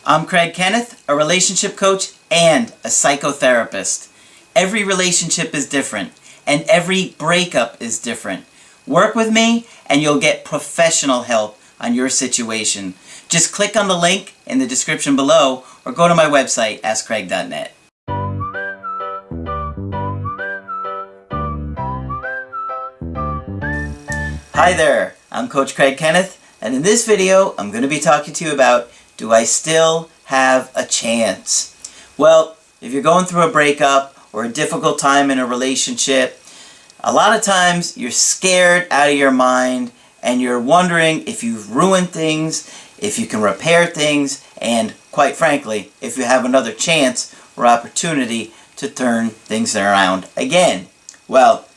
I'm Craig Kenneth, a relationship coach and a psychotherapist. Every relationship is different, and every breakup is different. Work with me, and you'll get professional help on your situation. Just click on the link in the description below, or go to my website, askcraig.net. Hi there, I'm Coach Craig Kenneth, and in this video, I'm going to be talking to you about, do I still have a chance? Well, if you're going through a breakup or a difficult time in a relationship, a lot of times you're scared out of your mind and you're wondering if you've ruined things, if you can repair things, and quite frankly, if you have another chance or opportunity to turn things around again. Well,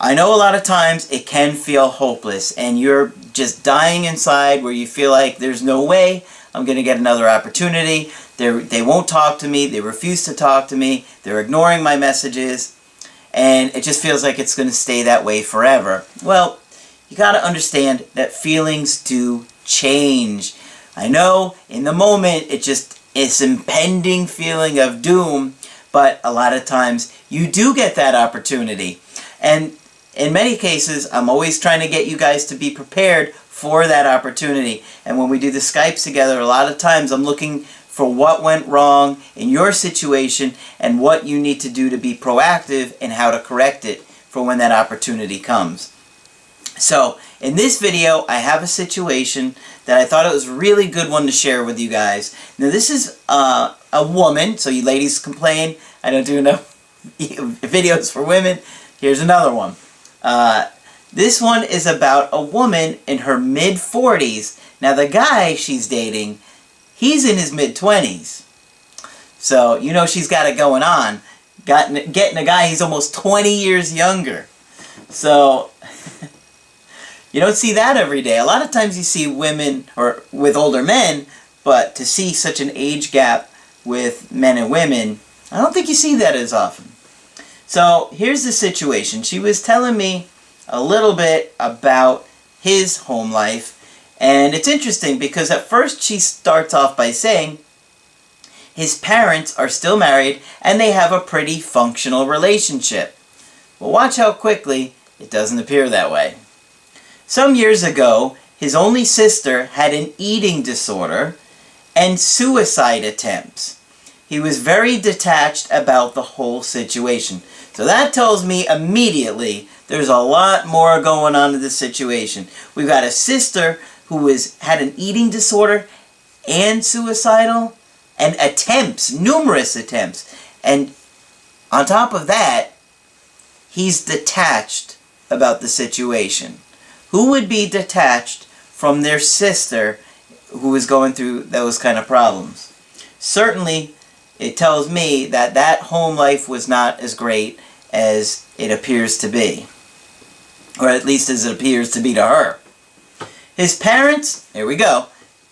I know a lot of times it can feel hopeless and you're just dying inside where you feel like there's no way I'm going to get another opportunity. They won't talk to me. They refuse to talk to me. They're ignoring my messages. And it just feels like it's going to stay that way forever. Well, you got to understand that feelings do change. I know in the moment it's impending feeling of doom, but a lot of times you do get that opportunity. And in many cases, I'm always trying to get you guys to be prepared for that opportunity. And when we do the Skypes together, a lot of times I'm looking for what went wrong in your situation and what you need to do to be proactive and how to correct it for when that opportunity comes. So in this video, I have a situation that I thought it was a really good one to share with you guys. Now this is a woman, so you ladies complain I don't do enough videos for women. Here's another one. This one is about a woman in her mid-40s. Now the guy she's dating, he's in his mid-20s. So, you know she's got it going on. Getting a guy, he's almost 20 years younger. So, you don't see that every day. A lot of times you see women or with older men, but to see such an age gap with men and women, I don't think you see that as often. So, here's the situation. She was telling me a little bit about his home life, and it's interesting because at first she starts off by saying his parents are still married and they have a pretty functional relationship. Well, watch how quickly it doesn't appear that way. Some years ago, his only sister had an eating disorder and suicide attempts. He was very detached about the whole situation. So that tells me immediately there's a lot more going on in this situation. We've got a sister who had an eating disorder and suicidal, and numerous attempts. And on top of that, he's detached about the situation. Who would be detached from their sister who is going through those kind of problems? Certainly, it tells me that that home life was not as great as it appears to be. Or at least as it appears to be to her. His parents, here we go.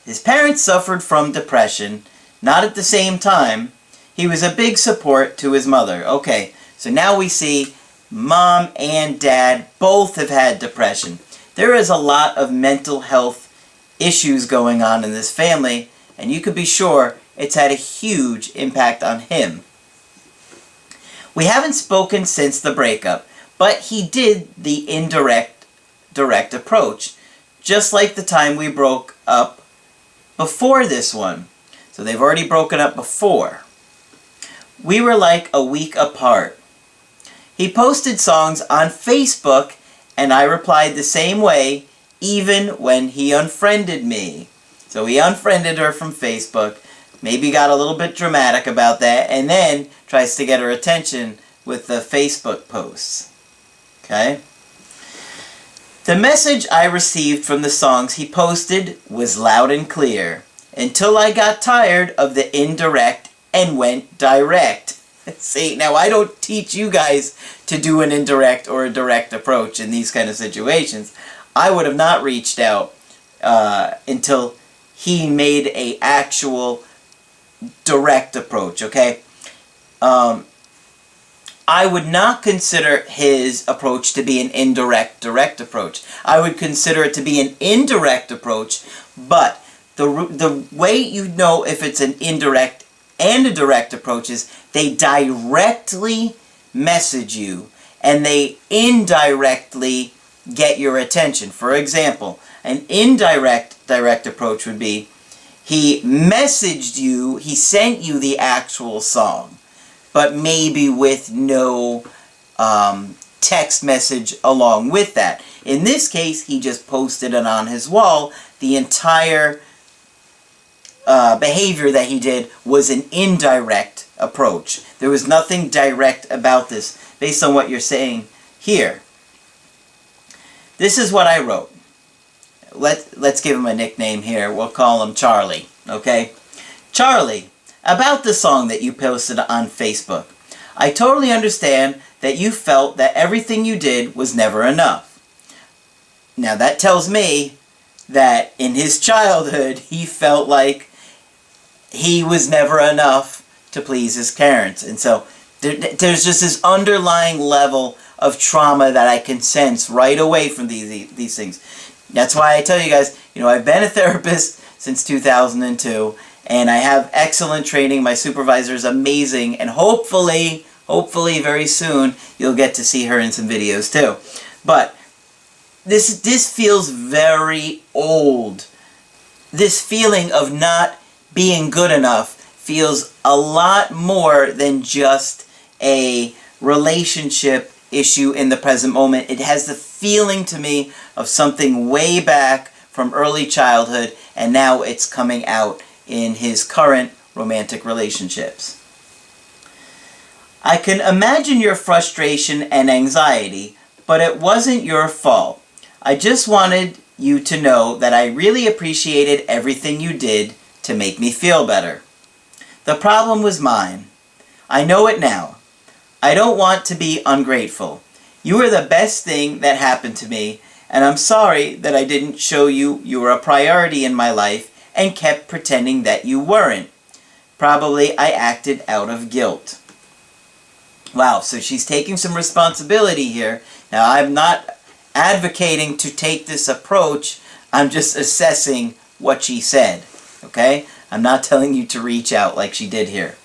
His parents suffered from depression, not at the same time. He was a big support to his mother. Okay, so now we see mom and dad both have had depression. There is a lot of mental health issues going on in this family, and you could be sure it's had a huge impact on him. We haven't spoken since the breakup, but he did the direct approach, just like the time we broke up before this one. So they've already broken up before. We were like a week apart. He posted songs on Facebook, and I replied the same way, even when he unfriended me. So he unfriended her from Facebook, maybe got a little bit dramatic about that, and then tries to get her attention with the Facebook posts. Okay? The message I received from the songs he posted was loud and clear, until I got tired of the indirect and went direct. See, now I don't teach you guys to do an indirect or a direct approach in these kind of situations. I would have not reached out until he made an actual direct approach, okay? I would not consider his approach to be an indirect, direct approach. I would consider it to be an indirect approach, but The way you know if it's an indirect and a direct approach is they directly message you and they indirectly get your attention. For example, an indirect direct approach would be he messaged you, he sent you the actual song, but maybe with no text message along with that. In this case, he just posted it on his wall. The entire behavior that he did was an indirect approach. There was nothing direct about this, based on what you're saying here. This is what I wrote. Let's give him a nickname here. We'll call him Charlie, okay? Charlie, about the song that you posted on Facebook. I totally understand that you felt that everything you did was never enough. Now that tells me that in his childhood he felt like he was never enough to please his parents. And so there's just this underlying level of trauma that I can sense right away from these things. That's why I tell you guys, I've been a therapist since 2002, and I have excellent training. My supervisor is amazing, and hopefully very soon you'll get to see her in some videos too. But this feels very old. This feeling of not being good enough feels a lot more than just a relationship issue in the present moment. It has the feeling to me of something way back from early childhood, and now it's coming out in his current romantic relationships. I can imagine your frustration and anxiety, but it wasn't your fault. I just wanted you to know that I really appreciated everything you did to make me feel better. The problem was mine. I know it now. I don't want to be ungrateful. You were the best thing that happened to me, and I'm sorry that I didn't show you were a priority in my life and kept pretending that you weren't. Probably I acted out of guilt. Wow, so she's taking some responsibility here. Now, I'm not advocating to take this approach. I'm just assessing what she said, okay? I'm not telling you to reach out like she did here.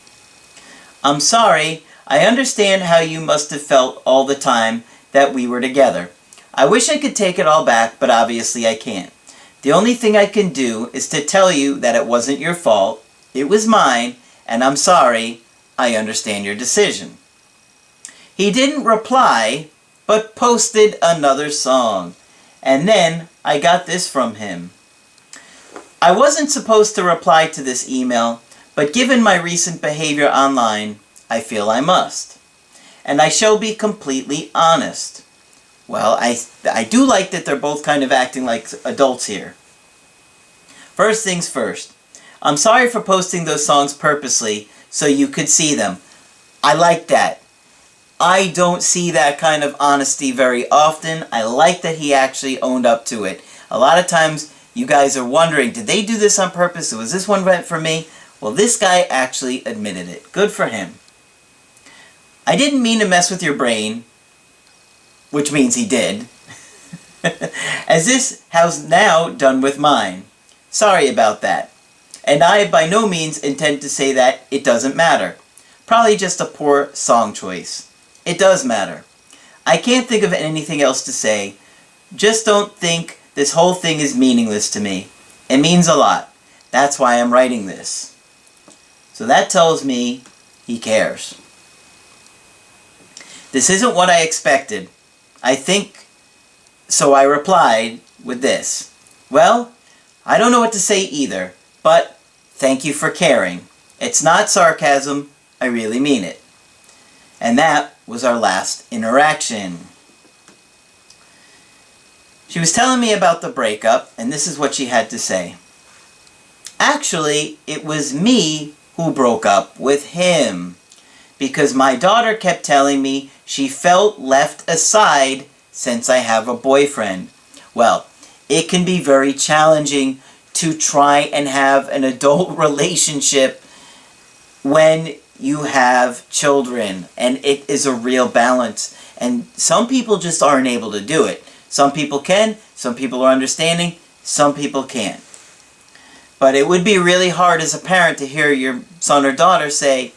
I'm sorry. I understand how you must have felt all the time that we were together. I wish I could take it all back, but obviously I can't. The only thing I can do is to tell you that it wasn't your fault, it was mine, and I'm sorry. I understand your decision. He didn't reply, but posted another song. And then I got this from him. I wasn't supposed to reply to this email, but given my recent behavior online, I feel I must. And I shall be completely honest. Well, I do like that they're both kind of acting like adults here. First things first. I'm sorry for posting those songs purposely so you could see them. I like that. I don't see that kind of honesty very often. I like that he actually owned up to it. A lot of times you guys are wondering, did they do this on purpose? Was this one meant for me? Well, this guy actually admitted it. Good for him. I didn't mean to mess with your brain, which means he did, as this has now done with mine. Sorry about that. And I by no means intend to say that it doesn't matter. Probably just a poor song choice. It does matter. I can't think of anything else to say. Just don't think this whole thing is meaningless to me. It means a lot. That's why I'm writing this. So that tells me he cares. This isn't what I expected. I think, so I replied with this. Well, I don't know what to say either, but thank you for caring. It's not sarcasm. I really mean it. And that was our last interaction. She was telling me about the breakup, and this is what she had to say. Actually, it was me who broke up with him, because my daughter kept telling me she felt left aside since I have a boyfriend. Well, it can be very challenging to try and have an adult relationship when you have children, and it is a real balance. And some people just aren't able to do it. Some people can, some people are understanding, some people can't. But it would be really hard as a parent to hear your son or daughter say,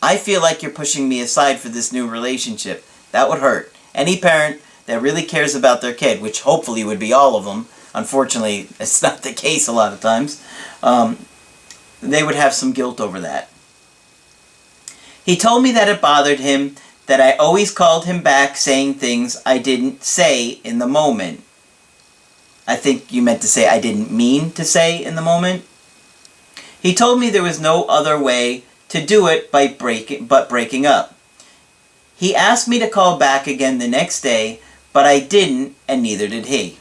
I feel like you're pushing me aside for this new relationship. That would hurt. Any parent that really cares about their kid, which hopefully would be all of them, unfortunately it's not the case a lot of times, they would have some guilt over that. He told me that it bothered him that I always called him back saying things I didn't say in the moment. I think you meant to say I didn't mean to say in the moment. He told me there was no other way to do it but breaking up. He asked me to call back again the next day, but I didn't, and neither did he.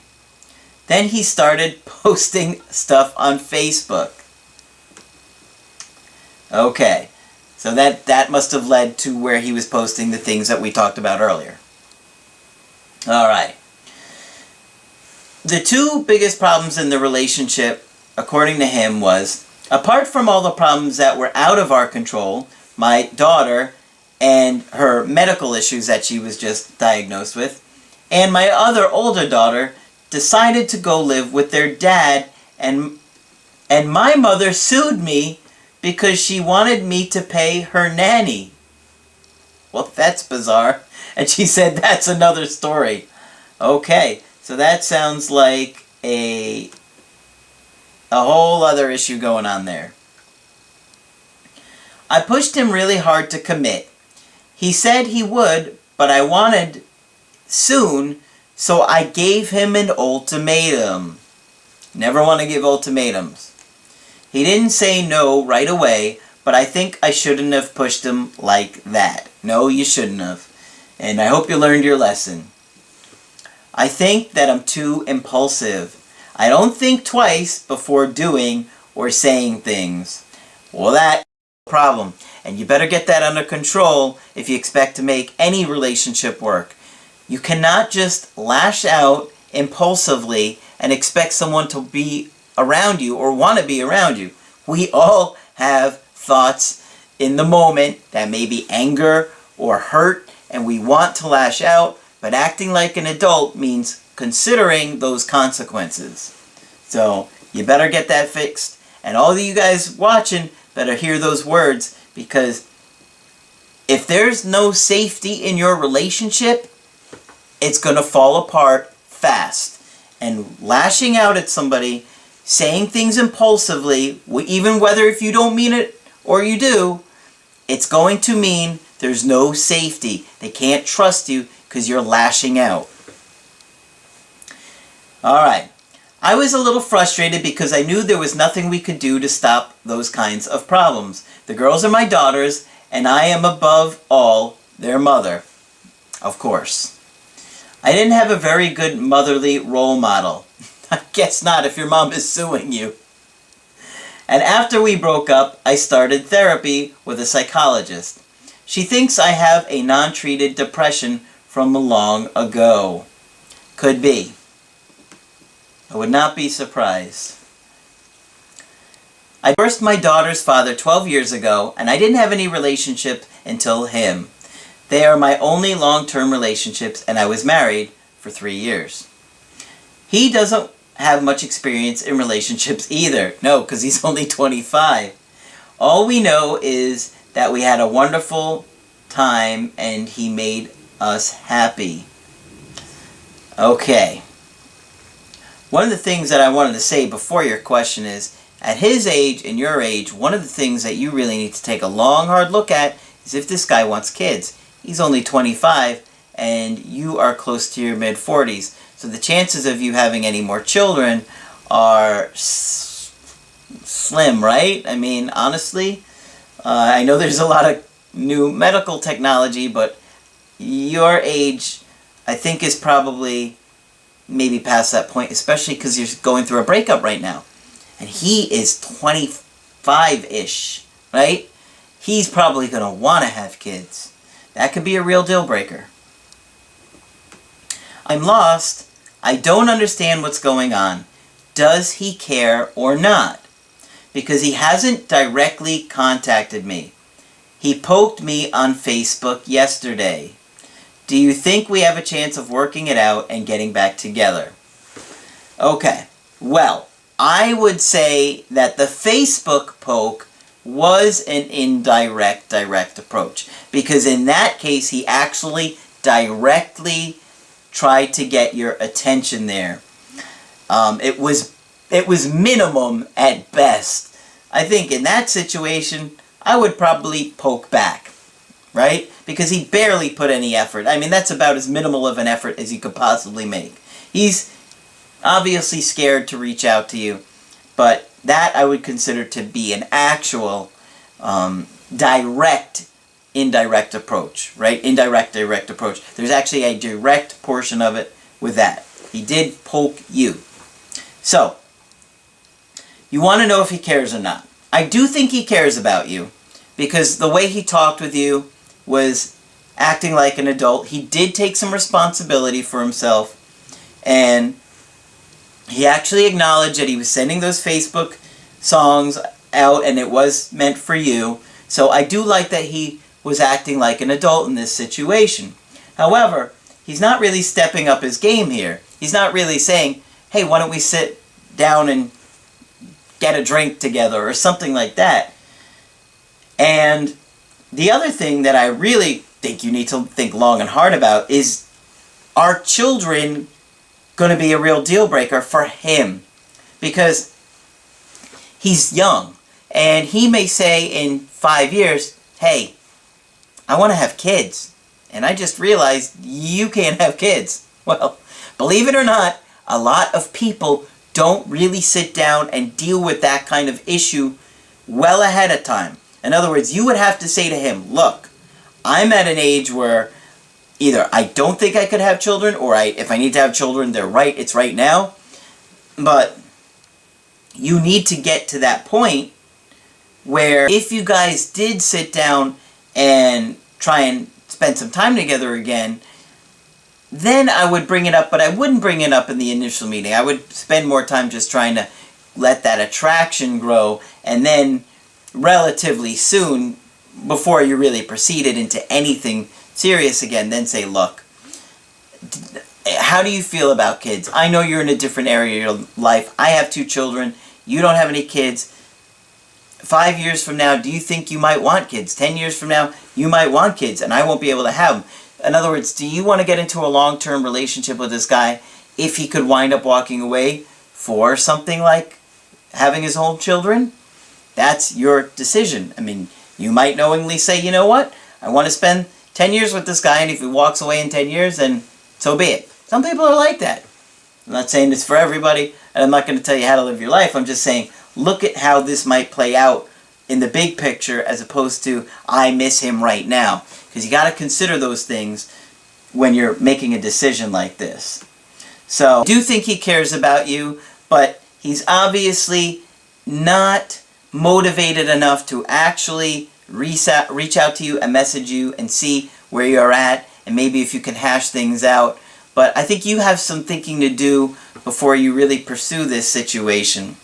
Then he started posting stuff on Facebook. Okay, so that must have led to where he was posting the things that we talked about earlier. Alright. The two biggest problems in the relationship, according to him, was, apart from all the problems that were out of our control, my daughter and her medical issues that she was just diagnosed with, and my other older daughter decided to go live with their dad, and my mother sued me because she wanted me to pay her nanny. Well, that's bizarre. And she said that's another story. Okay, so that sounds like a whole other issue going on there. I pushed him really hard to commit. He said he would, but I wanted soon, so I gave him an ultimatum. Never want to give ultimatums. He didn't say no right away, but I think I shouldn't have pushed him like that. No, you shouldn't have. And I hope you learned your lesson. I think that I'm too impulsive. I don't think twice before doing or saying things. Well, that's a problem. And you better get that under control if you expect to make any relationship work. You cannot just lash out impulsively and expect someone to be around you or want to be around you. We all have thoughts in the moment that may be anger or hurt, and we want to lash out, but acting like an adult means considering those consequences. So you better get that fixed. And all of you guys watching better hear those words, because if there's no safety in your relationship, it's going to fall apart fast. And lashing out at somebody, saying things impulsively, even whether if you don't mean it or you do, it's going to mean there's no safety. They can't trust you because you're lashing out. Alright. I was a little frustrated because I knew there was nothing we could do to stop those kinds of problems. The girls are my daughters, and I am above all their mother. Of course. I didn't have a very good motherly role model. I guess not if your mom is suing you. And after we broke up, I started therapy with a psychologist. She thinks I have a non-treated depression from long ago. Could be. I would not be surprised. I divorced my daughter's father 12 years ago, and I didn't have any relationship until him. They are my only long-term relationships, and I was married for 3 years. He doesn't have much experience in relationships either. No, because he's only 25. All we know is that we had a wonderful time, and he made us happy. Okay. One of the things that I wanted to say before your question is, at his age and your age, one of the things that you really need to take a long, hard look at is if this guy wants kids. He's only 25, and you are close to your mid-40s. So the chances of you having any more children are slim, right? I mean, honestly, I know there's a lot of new medical technology, but your age, I think, is probably maybe past that point, especially because you're going through a breakup right now. And he is 25-ish, right? He's probably going to want to have kids. That could be a real deal breaker. I'm lost. I don't understand what's going on. Does he care or not? Because he hasn't directly contacted me. He poked me on Facebook yesterday. Do you think we have a chance of working it out and getting back together? Okay, well, I would say that the Facebook poke was an indirect direct approach, because in that case he actually directly tried to get your attention there. It was minimum at best. I think in that situation I would probably poke back, right? Because he barely put any effort. I mean, that's about as minimal of an effort as you could possibly make. He's obviously scared to reach out to you, but that I would consider to be an actual direct indirect approach, right? Indirect direct approach. There's actually a direct portion of it with that. He did poke you. So, you want to know if he cares or not. I do think he cares about you, because the way he talked with you was acting like an adult. He did take some responsibility for himself, and he actually acknowledged that he was sending those Facebook songs out and it was meant for you. So I do like that he was acting like an adult in this situation. However, he's not really stepping up his game here. He's not really saying, hey, why don't we sit down and get a drink together or something like that. And the other thing that I really think you need to think long and hard about is, are children going to be a real deal breaker for him? Because he's young, and he may say in 5 years, hey, I want to have kids, and I just realized you can't have kids. Well, believe it or not, a lot of people don't really sit down and deal with that kind of issue well ahead of time. In other words, you would have to say to him, look, I'm at an age where either I don't think I could have children, or if I need to have children, it's right now. But you need to get to that point where if you guys did sit down and try and spend some time together again, then I would bring it up, but I wouldn't bring it up in the initial meeting. I would spend more time just trying to let that attraction grow, and then relatively soon, before you really proceeded into anything serious again, then say, look, how do you feel about kids? I know you're in a different area of your life. I have 2 children. You don't have any kids. 5 years from now, do you think you might want kids? 10 years from now, you might want kids, and I won't be able to have them. In other words, do you want to get into a long-term relationship with this guy if he could wind up walking away for something like having his own children? That's your decision. I mean, you might knowingly say, you know what? I want to spend 10 years with this guy, and if he walks away in 10 years, then so be it. Some people are like that. I'm not saying it's for everybody, and I'm not going to tell you how to live your life. I'm just saying, look at how this might play out in the big picture, as opposed to, I miss him right now. Because you got to consider those things when you're making a decision like this. So, I do think he cares about you, but he's obviously not motivated enough to actually reach out to you and message you and see where you're at, and maybe if you can hash things out. But I think you have some thinking to do before you really pursue this situation.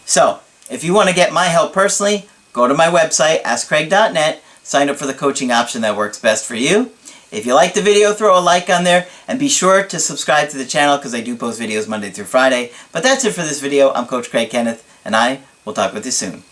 So, if you want to get my help personally, go to my website, askcraig.net, sign up for the coaching option that works best for you. If you like the video, throw a like on there, and be sure to subscribe to the channel, because I do post videos Monday through Friday. But that's it for this video. I'm Coach Craig Kenneth, and I will talk with you soon.